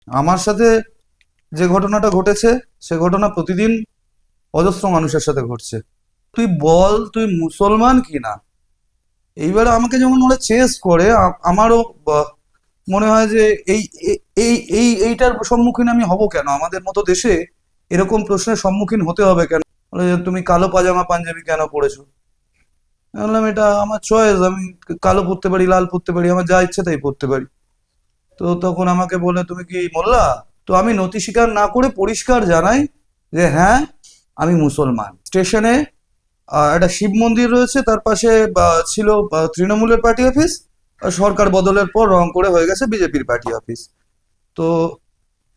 আমার সাথে যে ঘটনাটা ঘটেছে সে ঘটনা প্রতিদিন অজস্র মানুষের সাথে ঘটছে। তুই বল তুই মুসলমান কি না। এইবারে আমাকে যেমন ওরা চেস করে আমারও মনে হয় যে এই এইটার সম্মুখীন আমি হব কেন, আমাদের মতো দেশে এরকম প্রশ্নের সম্মুখীন হতে হবে কেন। বলে যে তুমি কালো পাজামা পাঞ্জাবি কেন পরেছো। আমি বললাম এটা আমার চয়েস, আমি কালো পরতে পারি, লাল পরতে পারি, আমার যা ইচ্ছে তাই পরতে পারি। তো তখন আমাকে বলে তুমি কি মোল্লা। তো আমি নতি স্বীকার না করে পরিষ্কার জানাই যে হ্যাঁ আমি মুসলমান। স্টেশনে একটা শিব মন্দির রয়েছে, তার পাশে ছিল তৃণমূলের পার্টি অফিস। সরকার বদলের পর রং করে হয়ে গেছে বিজেপির পার্টি অফিস। তো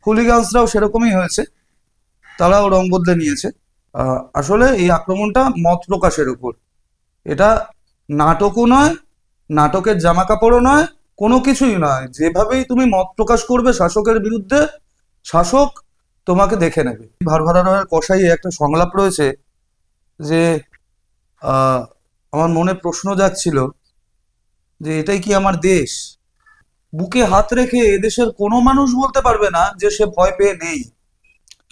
হুলিগান্সরাও সেরকমই হয়েছে, তারাও রং বদলে নিয়েছে। আসলে এই আক্রমণটা মত প্রকাশের উপর, এটা নাটকও নয়, নাটকের জামা কাপড়ও নয়, কোনো কিছুই নয়। যেভাবেই তুমি মত প্রকাশ করবে শাসকের বিরুদ্ধে, শাসক তোমাকে দেখে নেবে। ভারভারার কসাই একটা সংলাপ রয়েছে যে আহ আমার মনে প্রশ্ন জাগছিল যে এটাই কি আমার দেশ। বুকে হাত রেখে এদেশের কোনো মানুষ বলতে পারবে না যে সে ভয় পেয়ে নেই।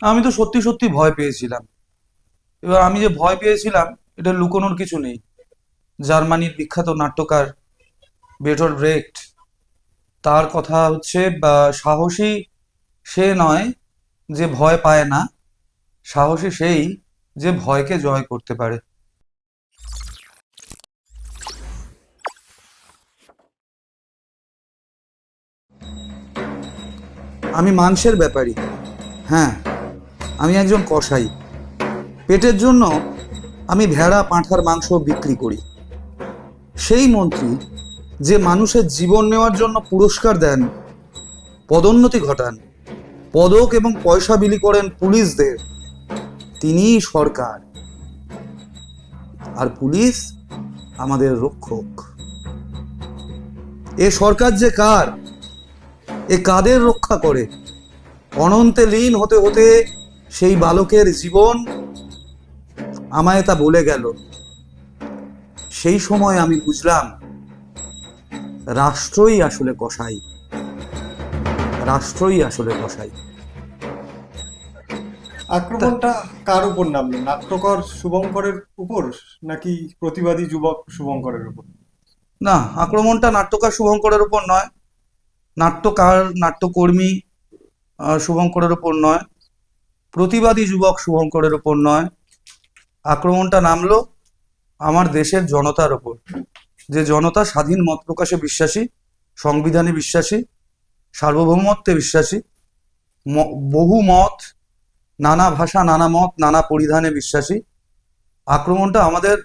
আমি তো সত্যি সত্যি ভয় পেয়েছিলাম। এবার আমি যে ভয় পেয়েছিলাম এটা লুকোনোর কিছু নেই। জার্মানির বিখ্যাত নাট্যকার বেটর ব্রেক্ট, তার কথা হচ্ছে সাহসী সে নয় যে ভয় পায় না, সাহসী সেই যে ভয়কে জয় করতে পারে। আমি মাংসের ব্যাপারী, হ্যাঁ আমি একজন কসাই। পেটের জন্য আমি ভেড়া পাঁঠার মাংস বিক্রি করি। সেই মন্ত্রী যে মানুষের জীবন নেওয়ার জন্য পুরস্কার দেন, পদোন্নতি ঘটান, পদক এবং পয়সা বিলি করেন পুলিশদের, তিনিই সরকার। আর পুলিশ আমাদের রক্ষক। এ সরকার যে কার, এ কাদের রক্ষা করে। অনন্তে লীন হতে হতে সেই বালকের জীবন আমায় তা বলে গেল। সেই সময় আমি বুঝলাম রাষ্ট্রই আসলে কসাই, রাষ্ট্রই আসলে কসাই। আক্রমণটা কার উপর নামলো? নাট্যকর শুভঙ্করের উপর নাকি প্রতিবাদী যুবক শুভঙ্করের উপর? না, আক্রমণটা নাট্যকার শুভঙ্করের উপর নয়, নাট্যকার নাট্যকর্মী শুভঙ্করের উপর নয়, প্রতিবাদী যুবক শুভঙ্করের উপর নয়। আক্রমণটা নামলো আমার দেশের জনতার ওপর, যে জনতা স্বাধীন মত প্রকাশে বিশ্বাসী, সংবিধানে বিশ্বাসী, সার্বভৌমত্বে বিশ্বাসী, বহু মত, নানা ভাষা, নানা মত, নানা পরিধানে বিশ্বাসী। আক্রমণটা আমাদের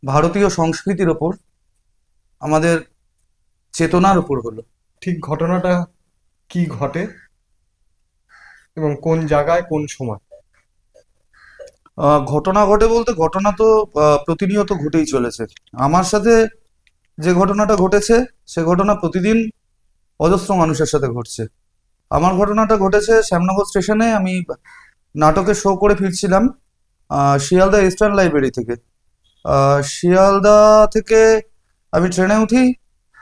ভারতীয় সংস্কৃতির ওপর, আমাদের চেতনার উপর হলো। ঠিক ঘটনাটা কি ঘটে এবং কোন জায়গায় কোন সময়? ঘটনা ঘটে বলতে ঘটনা তো প্রতিনিয়ত ঘটেই চলেছে। আমার সাথে যে ঘটনাটা ঘটেছে সে ঘটনা প্রতিদিন অজস্র মানুষের সাথে ঘটছে। আমার ঘটনাটা ঘটেছে শ্যামনগর স্টেশনে। আমি নাটকের শো করে ফিরছিলাম শিয়ালদা ইস্টার্ন লাইব্রেরি থেকে। শিয়ালদা থেকে আমি ট্রেনে উঠি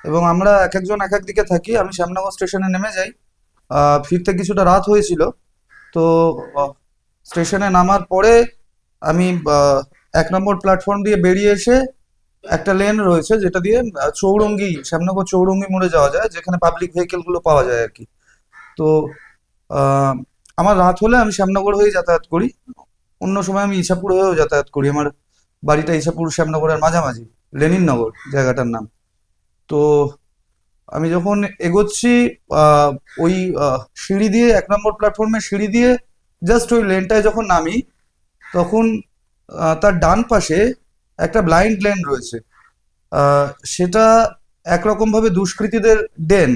এবং আমরা এক একজন এক এক দিকে থাকি। আমি শ্যামনগর স্টেশনে নেমে যাই। ফিরতে কিছুটা রাত হয়েছিল। তো স্টেশনে নামার পরে আমি 1 নম্বর প্ল্যাটফর্ম দিয়ে বেরিয়ে এসে একটা লেন রয়েছে যেটা দিয়ে চৌরঙ্গি, শ্যামনগর চৌরঙ্গি মোড়ে যাওয়া যায়, যেখানে পাবলিক ভেহিকেল গুলো পাওয়া যায় আর কি। তো আহ, আমার রাত হলে আমি শ্যামনগর হয়ে যাতায়াত করি। অন্য সময় আমি ইছাপুর হয়েও যাতায়াত করি। আমার বাড়িটা ইছাপুর শ্যামনগরের মাঝামাঝি, লেনিননগর জায়গাটার নাম। তো আমি যখন এগোচ্ছি আহ, ওই সিঁড়ি দিয়ে 1 নম্বর প্ল্যাটফর্মের সিঁড়ি দিয়ে জাস্ট ওই লেনটায় যখন নামি, তখন তার ডান পাশে একটা ব্লাইন্ড লেন রয়েছে। সেটা একরকম ভাবে দুষ্কৃতীদের ডেন।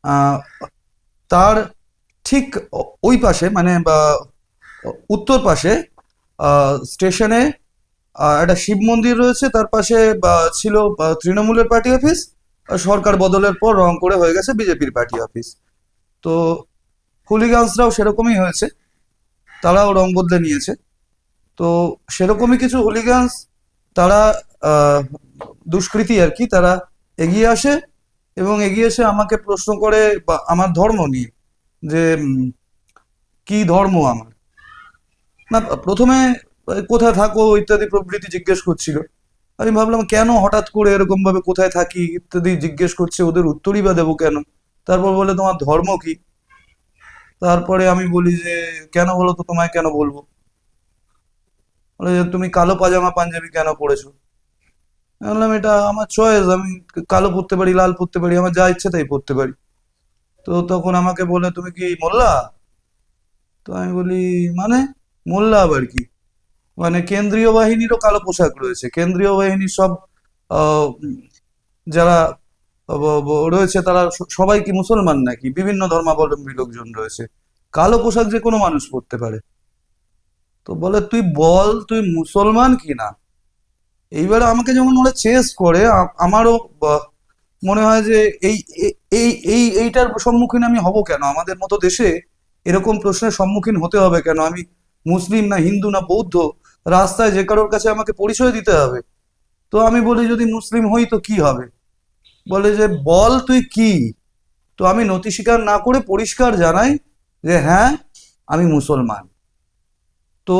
আহ, তার ঠিক ওই পাশে মানে উত্তর পাশে স্টেশনে একটা শিব মন্দির রয়েছে, তার পাশে ছিল তৃণমূলের পার্টি অফিস। সরকার বদলের পর রং করে হয়ে গেছে বিজেপির পার্টি অফিস। তো হুলিগান্সরাও সেরকমই হয়েছে, তারাও রং বদলে নিয়েছে। তো সেরকমই কিছু হুলিগান্স, তারা আহ, দুষ্কৃতী আর কি, তারা এগিয়ে আসে এবং এগিয়ে এসে আমাকে প্রশ্ন করে বা আমার ধর্ম নিয়ে। যে কি ধর্ম আমার। না, প্রথমে কোথায় থাকো ইত্যাদি প্রভৃতি জিজ্ঞেস করছিল। আমি ভাবলাম কেন হঠাৎ করে এরকম ভাবে কোথায় থাকি ইত্যাদি জিজ্ঞেস করছে, ওদের উত্তরই বা দেবো কেন। তারপর বলে তোমার ধর্ম কি। তারপরে আমি বলি যে কেন বলো তো, তোমায় কেন বলবো। বলে যে তুমি কালো পাজামা পাঞ্জাবি কেন পরেছো। আমি বললাম এটা আমার চয়েস, আমি কালো পরতে পারি, লাল পরতে পারি, আমার যা ইচ্ছে তাই পরতে পারি। তো তখন আমাকে বলে তুমি কি মোল্লা। তো আমি বলি মানে মোল্লা আবার কি। মানে কেন্দ্রীয় বাহিনীরও কালো পোশাক রয়েছে, কেন্দ্রীয় বাহিনীর সব যারা রয়েছে তারা সবাই কি মুসলমান নাকি, বিভিন্ন ধর্মাবলম্বী লোকজন রয়েছে, কালো পোশাক যে কোনো মানুষ পরতে পারে। তো বলে তুই বল তুই মুসলমান কি না। এইবারে আমাকে যখন ওরা চেস করে আমারও মনে হয় যে এই এইটার সম্মুখীন আমি হব কেন, আমাদের মতো দেশে এরকম প্রশ্নের সম্মুখীন হতে হবে কেন। আমি মুসলিম না হিন্দু না বৌদ্ধ, রাস্তায় যে কারোর কাছে আমাকে পরিচয় দিতে হবে। তো আমি বলি যদি মুসলিম হই তো কি হবে। বলে যে বল তুই কি। তো আমি নতি স্বীকার না করে পরিষ্কার জানাই যে হ্যাঁ আমি মুসলমান। তো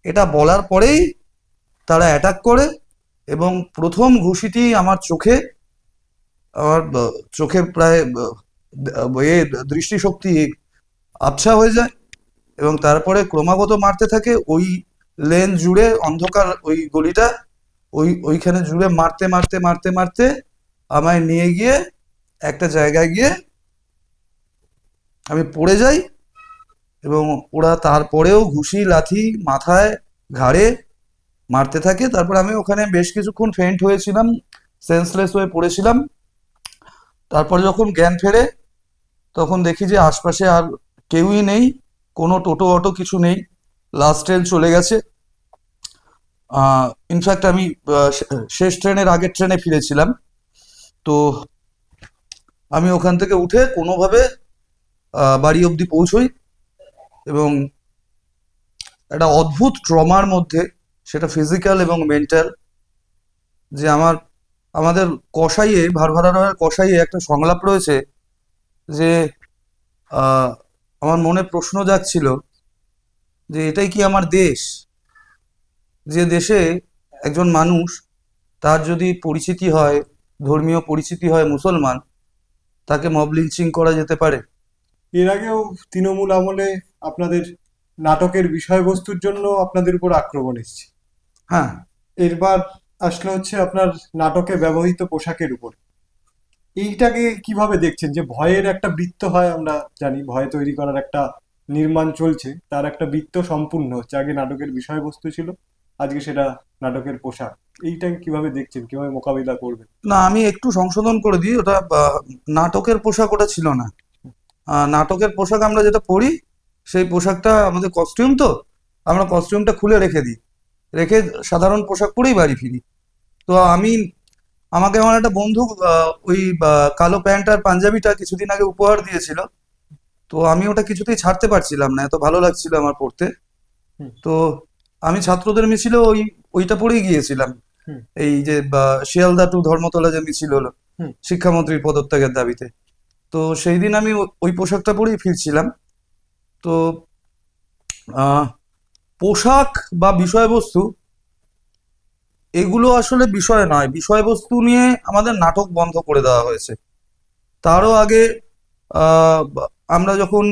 এটা বলার পরেই তারা অ্যাটাক করে এবং প্রথম ঘুষিটি আমার চোখে, আমার চোখে প্রায় দৃষ্টিশক্তি আবছা হয়ে যায় এবং তারপরে ক্রমাগত মারতে থাকে ওই লেন জুড়ে, অন্ধকার ওই গলিটা, ওইখানে জুড়ে মারতে মারতে মারতে মারতে আমায় নিয়ে গিয়ে একটা জায়গায় গিয়ে আমি পড়ে যাই। এবং ওরা তারপরেও ঘুষি লাথি মাথায় ঘাড়ে মারতে থাকে। তারপর আমি ওখানে বেশ কিছুক্ষণ ফেন্ট হয়েছিলাম, সেন্সলেস হয়ে পড়েছিলাম। তারপর যখন জ্ঞান ফেরে তখন দেখি যে আশপাশে আর কেউই নেই, কোনো টোটো অটো কিছু নেই, লাস্ট ট্রেন চলে গেছে। ইনফ্যাক্ট আমি শেষ ট্রেনের আগের ট্রেনে ফিরেছিলাম। তো আমি ওখান থেকে উঠে কোনোভাবে বাড়ি অবধি পৌঁছই এবং একটা অদ্ভুত ট্রমার মধ্যে, সেটা ফিজিক্যাল এবং মেন্টাল, যে আমাদের কসাইয়ে ভারভারার কসাইয়ে একটা সংলাপ রয়েছে যে আহ, আমার মনে প্রশ্ন জাগছিল যে এটাই কি আমার দেশ, যে দেশে একজন মানুষ তার যদি পরিচিতি হয়, ধর্মীয় পরিচিতি হয় মুসলমান, তাকে মব লিঞ্চিং করা যেতে পারে। এর আগেও তৃণমূল আমলে আপনাদের নাটকের বিষয়বস্তুর জন্য আপনাদের উপর আক্রমণ এসেছে। হ্যাঁ, এরবার আসলে হচ্ছে আপনার নাটকে ব্যবহৃত পোশাকের উপর। এইটাকে কিভাবে দেখছেন, যে ভয়ের একটা বৃত্ত হয়, আমরা জানি ভয় তৈরি করার একটা নির্মাণ চলছে, তার একটা বৃত্ত সম্পূর্ণ হচ্ছে। আগে নাটকের বিষয়বস্তু ছিল, আজকে সেটা নাটকের পোশাক। এইটাকে কিভাবে দেখছেন, কিভাবে মোকাবিলা করবেন? না আমি একটু সংশোধন করে দিই, ওটা নাটকের পোশাক ওটা ছিল না। নাটকের পোশাক আমরা যেটা পরি সেই পোশাকটা আমাদের কস্টিউম, তো আমরা কস্টিউমটা খুলে রেখে দিই, রেখে সাধারণ পোশাক পরেই বাড়ি ফিরি। তো আমাকে আমার একটা বন্ধু ওই কালো প্যান্ট আর পাঞ্জাবিটা কিছুদিন আগে উপহার দিয়েছিল। তো আমি ওটা কিছুতেই ছাড়তে পারছিলাম না, এত ভালো লাগছিল আমার পড়তে। হুম। তো আমি ছাত্রদের মিছিলে ওইটা পরেই গিয়েছিলাম। হুম। এই যে শিয়ালদা টু ধর্মতলা যে মিছিল হলো হুম। শিক্ষামন্ত্রীর পদত্যাগের দাবিতে, তো সেই দিন আমি ওই পোশাকটা পরেই ফিরছিলাম। তো আহ, পোশাক বা বিষয়বস্তু এগুলো আসলে বিষয় নয়, বিষয়বস্তু নিয়ে আমাদের নাটক বন্ধ করে দেওয়া হয়েছে। তারও আগে আমরা যখন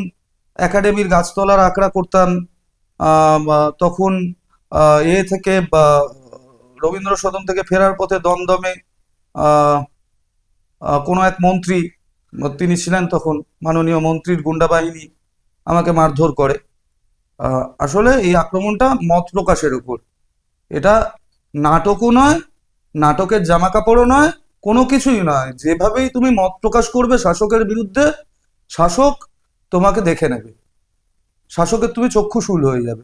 একাডেমির গাছতলার আঁকড়া করতাম, তখন থেকে রবীন্দ্র সদন থেকে ফেরার পথে দমদমে আহ, কোনো এক মন্ত্রী, তিনি ছিলেন তখন মাননীয় মন্ত্রীর গুন্ডা বাহিনী আমাকে মারধর করে। আসলে এই আক্রমণটা মত প্রকাশের উপর, এটা নাটকও নয়, নাটকের জামা কাপড়ও নয়, কোনো কিছুই নয়। যেভাবেই তুমি মত প্রকাশ করবে শাসকের বিরুদ্ধে, শাসক তোমাকে দেখে নেবে, শাসকের তুমি চক্ষুশূল হয়ে যাবে।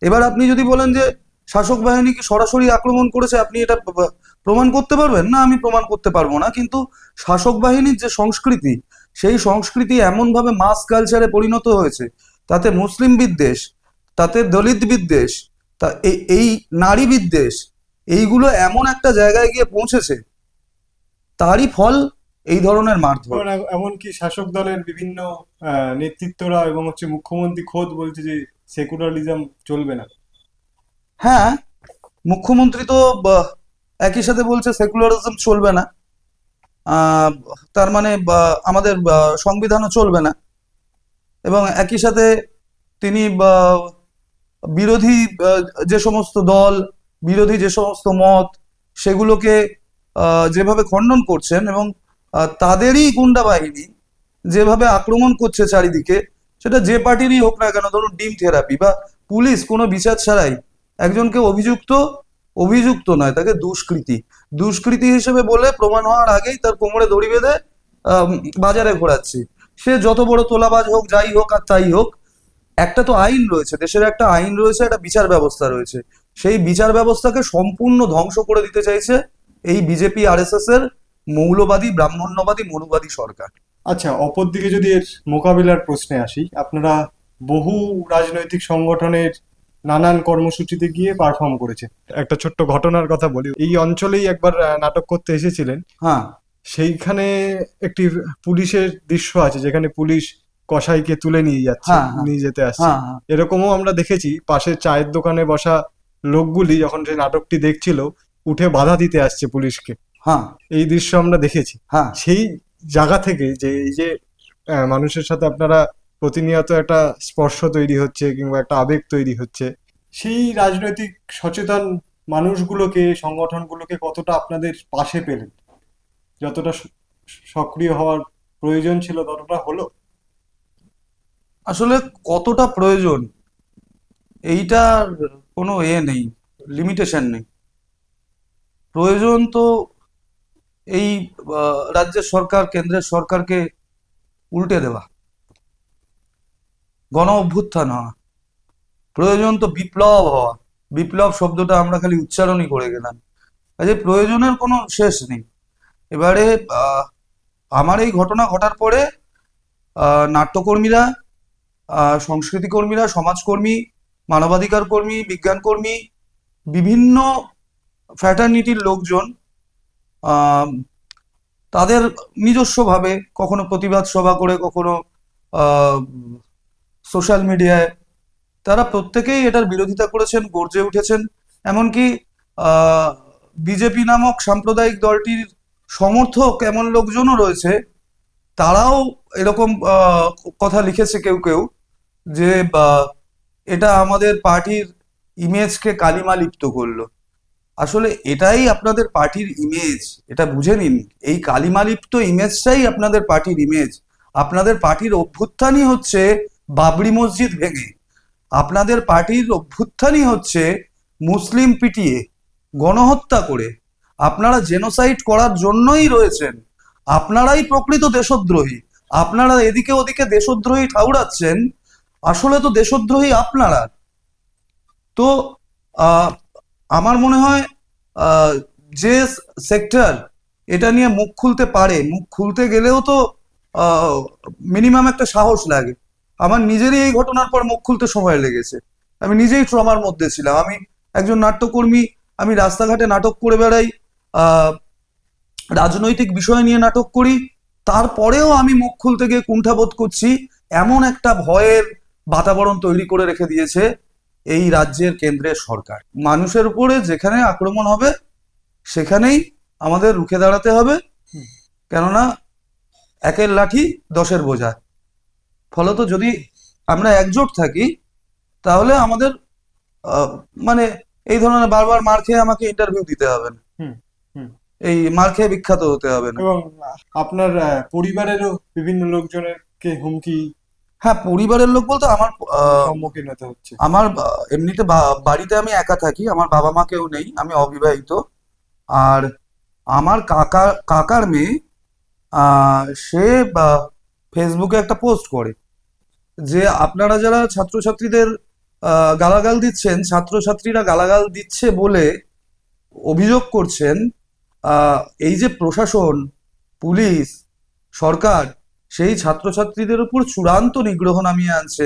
এবার আপনি যদি বলেন যে শাসক বাহিনী কি সরাসরি আক্রমণ করেছে, আপনি এটা প্রমাণ করতে পারবেন না, আমি প্রমাণ করতে পারবো না, কিন্তু শাসক বাহিনীর যে সংস্কৃতি, সেই সংস্কৃতি এমনভাবে মাস কালচারে পরিণত হয়েছে, তাতে মুসলিম বিদ্বেষ, তাতে দলিত বিদ্বেষ, তা এই নারী বিদ্বেষ, এইগুলো এমন একটা জায়গায় গিয়ে পৌঁছেছে, তারই ফল এই ধরনের মারধর। এমনকি শাসক দলের বিভিন্ন নেতৃত্বরা এবং মুখ্যমন্ত্রী খোদ বলছে যে সেকুলারিজম চলবে না। হ্যাঁ, মুখ্যমন্ত্রী তো একই সাথে বলছে সেকুলারিজম চলবে না, আহ, তার মানে আমাদের সংবিধানও চলবে না, এবং একই সাথে তিনি বিরোধী যে সমস্ত দল, বিরোধী যে সমস্ত মত, সেগুলোকে যেভাবে খণ্ডন করছেন, এবং তাদেরই গুন্ডা বাহিনী যেভাবে আক্রমণ করছে চারিদিকে, সেটা যে পার্টিরই হোক না কেন, ধরুন ডিম থেরাপি বা পুলিশ কোনো বিচার ছাড়াই একজনকে অভিযুক্ত নয়, তাকে দুষ্কৃতী হিসেবে বলে প্রমাণ হওয়ার আগেই তার কোমরে দড়ি বেঁধে বাজারে ঘোরাচ্ছে। সে যত বড় তোলাবাজ হোক, যাই হোক আর তাই হোক, একটা তো আইন রয়েছে, দেশের একটা আইন রয়েছে, একটা বিচার ব্যবস্থা রয়েছে। সেই বিচার ব্যবস্থাকে সম্পূর্ণ ধ্বংস করে দিতে চাইছে এই বিজেপি আরএসএস এর মৌলবাদী, ব্রাহ্মণ্যবাদী, মনুবাদী সরকার। আচ্ছা, অপরদিকে যদি এর মোকাবিলার প্রশ্নে আসি, আপনারা বহু রাজনৈতিক সংগঠনের নানান কর্মসূচিতে গিয়ে পারফর্ম করেছে। একটা ছোট্ট ঘটনার কথা বলি, এই অঞ্চলেই একবার নাটক করতে এসেছিলেন। হ্যাঁ সেইখানে একটি পুলিশের দৃশ্য আছে যেখানে পুলিশ কসাইকে তুলে নিয়ে যাচ্ছে, হ্যাঁ হ্যাঁ নিয়ে যেতে আসছে। হ্যাঁ হ্যাঁ এরকমও আমরা দেখেছি পাশে চায়ের দোকানে বসা লোকগুলি যখন সেই নাটকটি দেখছিল উঠে বাধা দিতে আসছে পুলিশকে। হ্যাঁ এই দৃশ্য আমরা দেখেছি। হ্যাঁ সেই জায়গা থেকে যে এই যে মানুষের সাথে আপনারা প্রতিনিয়ত একটা স্পর্শ তৈরি হচ্ছে কিংবা একটা আবেগ তৈরি হচ্ছে, সেই রাজনৈতিক সচেতন মানুষগুলোকে, সংগঠনগুলোকে কতটা আপনাদের পাশে পেলেন? যতটা সক্রিয় হওয়ার প্রয়োজন ছিল ততটা হলো? আসলে কতটা প্রয়োজন, এইটার কোনো নেই, লিমিটেশন নেই। প্রয়োজন তো এই রাজ্যের সরকার, কেন্দ্রের সরকারকে উল্টে দেওয়া, গণ অভ্যুত্থান হওয়া। প্রয়োজন তো বিপ্লব হওয়া। বিপ্লব শব্দটা আমরা খালি উচ্চারণই করে গেলাম, কাজে প্রয়োজনের কোনো শেষ নেই। এবারে আমার এই ঘটনা ঘটার পরে নাট্যকর্মীরা, সংস্কৃতি কর্মীরা, সমাজকর্মী, মানবাধিকার কর্মী, বিজ্ঞান কর্মী, বিভিন্ন ফ্র্যাটার্নিটির লোকজন তাদের নিজস্বভাবে কখনো প্রতিবাদ সভা করে, কখনো সোশ্যাল মিডিয়ায়, তারা প্রত্যেকেই এটার বিরোধিতা করেছেন, গর্জে উঠেছেন। এমনকি বিজেপি নামক সাম্প্রদায়িক দলটির সমর্থক এমন লোকজনও রয়েছে, তারাও এরকম কথা লিখেছে কেউ কেউ, যে এটা আমাদের পার্টির ইমেজকে কালিমা লিপ্ত করলো। আসলে এটাই আপনাদের পার্টির ইমেজ, এটা বুঝে নিন। এই কালিমালিপ্ত ইমেজটাই আপনাদের পার্টির ইমেজ। আপনাদের পার্টির অভ্যুত্থানই হচ্ছে বাবরি মসজিদ ভেঙে, আপনাদের পার্টির অভ্যুত্থানই হচ্ছে মুসলিম পিটিয়ে, গণহত্যা করে। আপনারা জেনোসাইড করার জন্যই রয়েছেন, আপনারাই প্রকৃত দেশদ্রোহী। আপনারা এদিকে ওদিকে দেশদ্রোহী ঠাউরাচ্ছেন, আসলে তো দেশদ্রোহী আপনারা। তো আমার মনে হয় যে সেক্টর এটা নিয়ে মুখ খুলতে পারে, মুখ খুলতে গেলেও তো মিনিমাম একটা সাহস লাগে। আমার নিজেরই এই ঘটনার পর মুখ খুলতে সময় লেগেছে, আমি নিজেই ট্রমার মধ্যে ছিলাম। আমি একজন নাট্যকর্মী, আমি রাস্তাঘাটে নাটক করে বেড়াই, রাজনৈতিক বিষয় নিয়ে নাটক করি, তারপরেও আমি মুখ খুলতে গিয়ে কুণ্ঠাবোধ করছি। এমন একটা ভয়ের বাতাবরণ তৈরি করে রেখে দিয়েছে এই রাজ্যের কেন্দ্রের সরকার। মানুষের উপরে যেখানে আক্রমণ হবে সেখানেই আমাদের রুখে দাঁড়াতে হবে, কেননা একের লাঠি দশের বোঝা। ফলত যদি আমরা একজোট থাকি তাহলে আমাদের মানে এই ধরনের বারবার মার খেয়ে আমাকে ইন্টারভিউ দিতে হবে না, এই মার খেয়ে বিখ্যাত হতে হবে না। এবং আপনার পরিবারেরও বিভিন্ন লোকজনেরকে হুমকি? হ্যাঁ, পরিবারের লোক বলতে আমার সম্মুখীন হতে হচ্ছে। আমার এমনিতে বাড়িতে আমি একা থাকি, আমার বাবা মা কেউ নেই, আমি অবিবাহিত। আর আমার কাকার মেয়ে, সে ফেসবুকে একটা পোস্ট করে যে আপনারা যারা ছাত্রছাত্রীদের গালাগাল দিচ্ছেন, ছাত্রছাত্রীরা গালাগাল দিচ্ছে বলে অভিযোগ করছেন, এই যে প্রশাসন, পুলিশ, সরকার সেই ছাত্রছাত্রীদের উপর চূড়ান্ত নিগ্রহ নামিয়ে আনছে।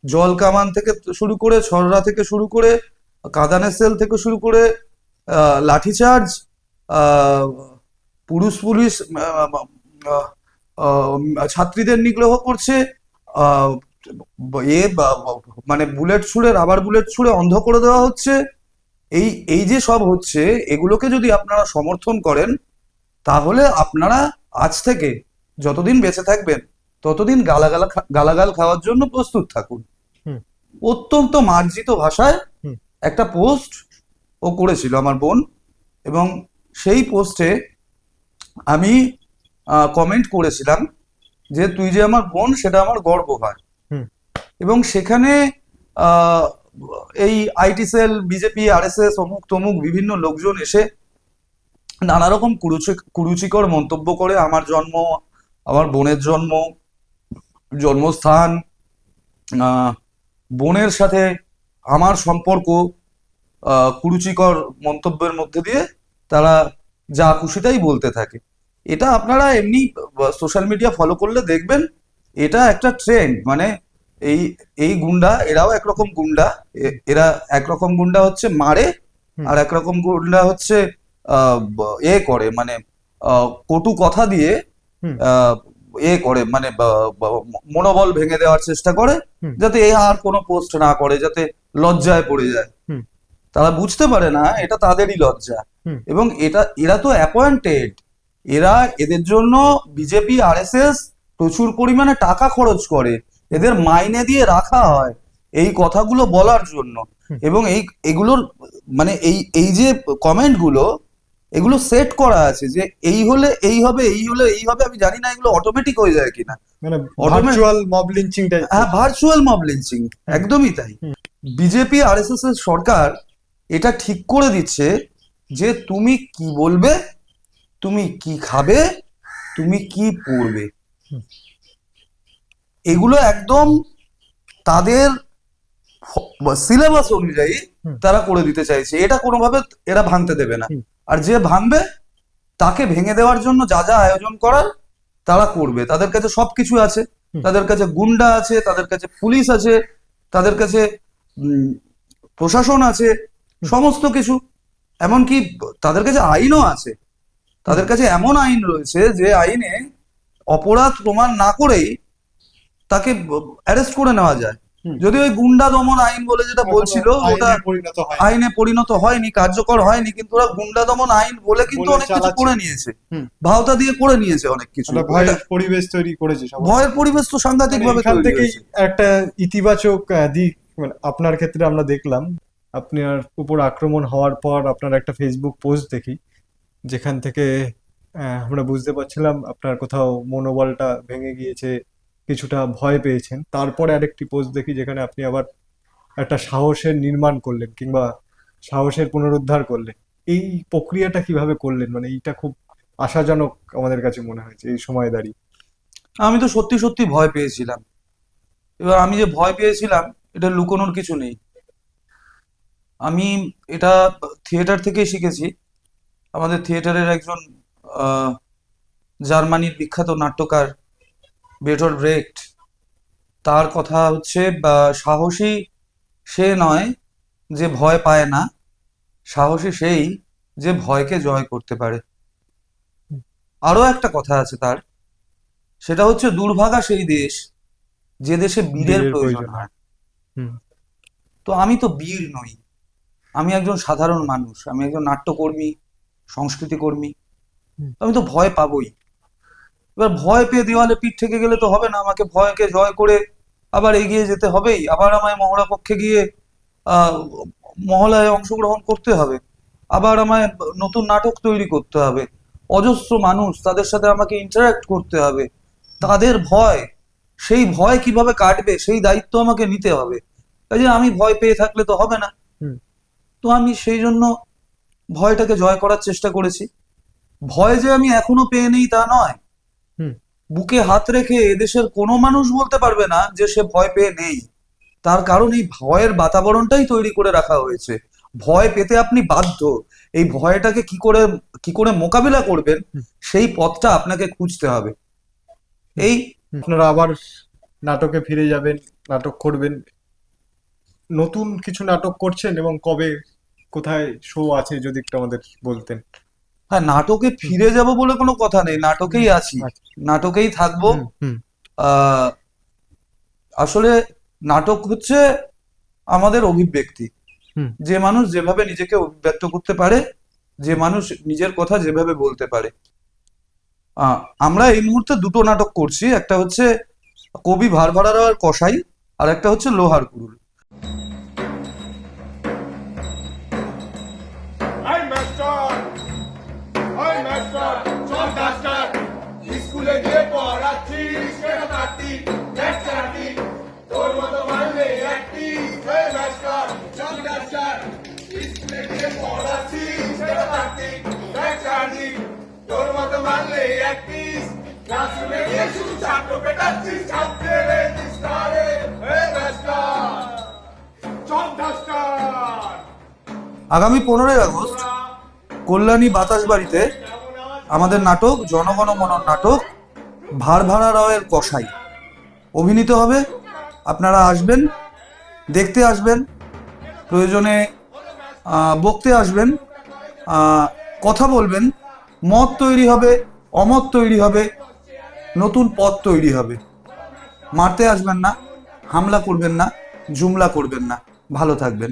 জল কামান থেকে শুরু করে, ছড়রা থেকে শুরু করে, কাঁদানে সেল থেকে শুরু করে, লাঠিচার্জ, পুলিশ আহ, ছাত্রীদের নিগ্রহ করছে, আহ, মানে বুলেট ছুড়ে, রাবার বুলেট ছুড়ে অন্ধ করে দেওয়া হচ্ছে। এই এই যে সব হচ্ছে, এগুলোকে যদি আপনারা সমর্থন করেন, তাহলে আপনারা আজ থেকে যতদিন বেঁচে থাকবেন ততদিন গালাগাল খাওয়ার জন্য প্রস্তুত থাকুন। হুম অত্যন্ত মার্জিত ভাষায় হুম একটা পোস্ট ও করেছিল আমার বোন, এবং সেই পোস্টে আমি কমেন্ট করেছিলাম যে তুই যে আমার বোন সেটা আমার গর্ব হয়। হুম এবং সেখানে আহ, এই আইটি সেল, বিজেপি, আরএসএস, অমুক তমুক বিভিন্ন লোকজন এসে নানা রকম কুরুচিকর মন্তব্য করে আমার জন্ম, আমার বোনের জন্মস্থান, আহ, বোনের সাথে আমার সম্পর্ক, কুরুচিকর মন্তব্যের মধ্যে দিয়ে তারা যা খুশি তাই বলতে থাকে। এটা আপনারা এমনি সোশ্যাল মিডিয়া ফলো করলে দেখবেন, এটা একটা ট্রেন্ড। মানে এই এই গুন্ডা, এরাও একরকম গুন্ডা। এরা একরকম গুন্ডা হচ্ছে মারে, হুম আর একরকম গুন্ডা হচ্ছে করে, মানে কটু কথা দিয়ে হুম আহ, করে, মানে মনোবল ভেঙে দেওয়ার চেষ্টা করে, হুম যাতে এ আর কোনো পোস্ট না করে, যাতে লজ্জায় পড়ে যায়। হুম তারা বুঝতে পারে না এটা তাদেরই লজ্জা। হুম এবং এরা তো অ্যাপয়েন্টেড, এরা, এদের জন্য বিজেপি, আরএসএস প্রচুর পরিমাণে টাকা খরচ করে, এদের মাইনে দিয়ে রাখা হয় এই কথাগুলো বলার জন্য। হুম এবং এগুলোর, মানে এই যে কমেন্ট গুলো, এগুলো সেট করা আছে যে এই হলে এই হবে, এই হলে এই হবে। আমি জানি না এগুলো অটোমেটিক হয়ে যায় কিনা। মানে অটোমেটিক, ভার্চুয়াল মব লিঞ্চিং টাইপের। হ্যাঁ, ভার্চুয়াল মব লিঞ্চিং, একদমই তাই। হুম বিজেপি, আরএসএস এর সরকার এটা ঠিক করে দিচ্ছে যে তুমি কি বলবে, তুমি কি খাবে, তুমি কি পড়বে, হুম এগুলো একদম তাদের সিলেবাস অনুযায়ী হুম তারা করে দিতে চাইছে। এটা কোনোভাবে এরা ভাঙতে দেবে না। হুম আর যে ভাঙবে তাকে ভেঙে দেওয়ার জন্য যা যা আয়োজন করার তারা করবে। তাদের কাছে সবকিছু আছে, হুম তাদের কাছে গুন্ডা আছে, তাদের কাছে পুলিশ আছে, তাদের কাছে উম, প্রশাসন আছে, হুম সমস্ত কিছু। এমনকি তাদের কাছে আইনও আছে। হুম তাদের কাছে এমন আইন রয়েছে যে আইনে অপরাধ প্রমাণ না করেই তাকে অ্যারেস্ট করে নেওয়া যায়। হুম যদি ওই গুন্ডা দমন আইন বলে যেটা এখনো বলছিল, ওটা আইনে পরিণত হয়নি আইনে পরিণত হয়নি, কার্যকর হয়নি, কিন্তু ওরা গুন্ডা দমন আইন বলে কিন্তু বলে অনেক কিছু চালাচ্ছে। করে নিয়েছে, হুম ভাওতা দিয়ে করে নিয়েছে অনেক কিছু। একটা এটা ভয়ের পরিবেশ তৈরি করেছে সবার। ভয়ের পরিবেশ তো সাংঘাতিক মানে ভাবে এখান তৈরি থেকেই হয়েছে। একটা ইতিবাচক দিক, মানে আপনার ক্ষেত্রে আমরা দেখলাম আপনার উপর আক্রমণ হওয়ার পর আপনার একটা ফেসবুক পোস্ট দেখি, যেখান থেকে আমরা বুঝতে পারছিলাম আপনার কোথাও মনোবলটা ভেঙে গিয়েছে, কিছুটা ভয় পেয়েছেন। তারপরে আরেকটি পোস্ট দেখি যেখানে আপনি আবার একটা সাহসের নির্মাণ করলেন কিংবা সাহসের পুনরুদ্ধার করলেন। এই প্রক্রিয়াটা কিভাবে করলেন? মানে এইটা খুব আশাজনক আমাদের কাছে মনে হয়েছে এই সময় দাঁড়িয়ে। আমি তো সত্যি সত্যি ভয় পেয়েছিলাম। এবার আমি যে ভয় পেয়েছিলাম, এটা লুকোনোর কিছু নেই। আমি এটা থিয়েটার থেকেই শিখেছি। আমাদের থিয়েটারের একজন আহ, জার্মানির বিখ্যাত নাট্যকার বেটর ব্রেক্ট, তার কথা হচ্ছে, সাহসী সে নয় যে ভয় পায় না, সাহসী সেই যে ভয়কে জয় করতে পারে। আরো একটা কথা আছে তার, সেটা হচ্ছে দুর্ভাগা সেই দেশ যে দেশে বীরের বীরের প্রয়োজন প্রয়োজন হয়। হয়। হুম তো আমি তো বীর নই, আমি একজন সাধারণ মানুষ, আমি একজন নাট্যকর্মী, সংস্কৃতি কর্মী। হুম আমি তো ভয় পাবোই। এবার ভয় পেয়ে দেওয়ালে পিঠ থেকে গেলে তো হবে না, আমাকে ভয়কে জয় করে আবার এগিয়ে যেতে হবেই। আবার আমায় মহড়া কক্ষে গিয়ে আহ মহলায় অংশগ্রহণ করতে হবে, আবার আমায় নতুন নাটক তৈরি করতে হবে, অজস্র মানুষ, তাদের সাথে আমাকে ইন্টারাক্ট করতে হবে। তাদের ভয়, সেই ভয় কিভাবে কাটবে সেই দায়িত্ব আমাকে নিতে হবে। কাজে আমি ভয় পেয়ে থাকলে তো হবে না। হুম তো আমি সেই জন্য ভয়টাকে জয় করার চেষ্টা করেছি। ভয় যে আমি এখনো পেয়ে নেই তা নয়। হুম বুকে হাত রেখে এদেশের কোনো মানুষ বলতে পারবে না যে সে ভয় পেয়ে নেই। তার কারণ এই ভয়ের বাতাবরণটাই তৈরি করে রাখা হয়েছে। ভয় পেতে আপনি বাধ্য। এই ভয়টাকে কি করে মোকাবিলা করবেন, হুম সেই পথটা আপনাকে খুঁজতে হবে। হুম। এই আপনারা আবার নাটকে ফিরে যাবেন, নাটক করবেন, নতুন কিছু নাটক করছেন এবং কবে কোথায় শো আছে যদি একটু আমাদের বলতেন। হ্যাঁ, নাটকে ফিরে যাব বলে কোনো কথা নেই, নাটকেই আছি, আচ্ছা। নাটকেই থাকবো। হুম। আহ আসলে নাটক হচ্ছে আমাদের অভিব্যক্তি। হুম। যে মানুষ যেভাবে নিজেকে অভিব্যক্ত করতে পারে, যে মানুষ নিজের কথা যেভাবে বলতে পারে। আমরা এই মুহূর্তে দুটো নাটক করছি, একটা হচ্ছে কবি ভারভারার কসাই, আর একটা হচ্ছে লোহার কুড়ুল। হাই মাস্টার, হাই মাস্টার, চল ডাস্টার, স্কুলে গিয়ে পড়াচ্ছি, সেটা পার্টি, লেকচারাটি, তোর মতো মারলে একটি, হে মাস্টার, চল ডাস্টার, স্কুলে গিয়ে পড়াচ্ছি, সেটা পার্টি, লেকচারাটি, তোর মতো মারলে একটি, ক্লাসরুমে গিয়ে শুধু ছাত্র পেটাচ্ছিস, ছাত্রে রে ডিস্টারে, হে মাস্টার, চল ডাস্টার। আগামী 15ই আগস্ট কল্যাণী বাতাস বাড়িতে আমাদের নাটক, জনগণ মনর নাটক ভারভারা রাওয়ের কসাই অভিনীত হবে। আপনারা আসবেন, দেখতে আসবেন, প্রয়োজনে বকতে আসবেন, কথা বলবেন, মত তৈরি হবে, অমত তৈরি হবে, নতুন পথ তৈরি হবে। মারতে আসবেন না, হামলা করবেন না, জুমলা করবেন না। ভালো থাকবেন।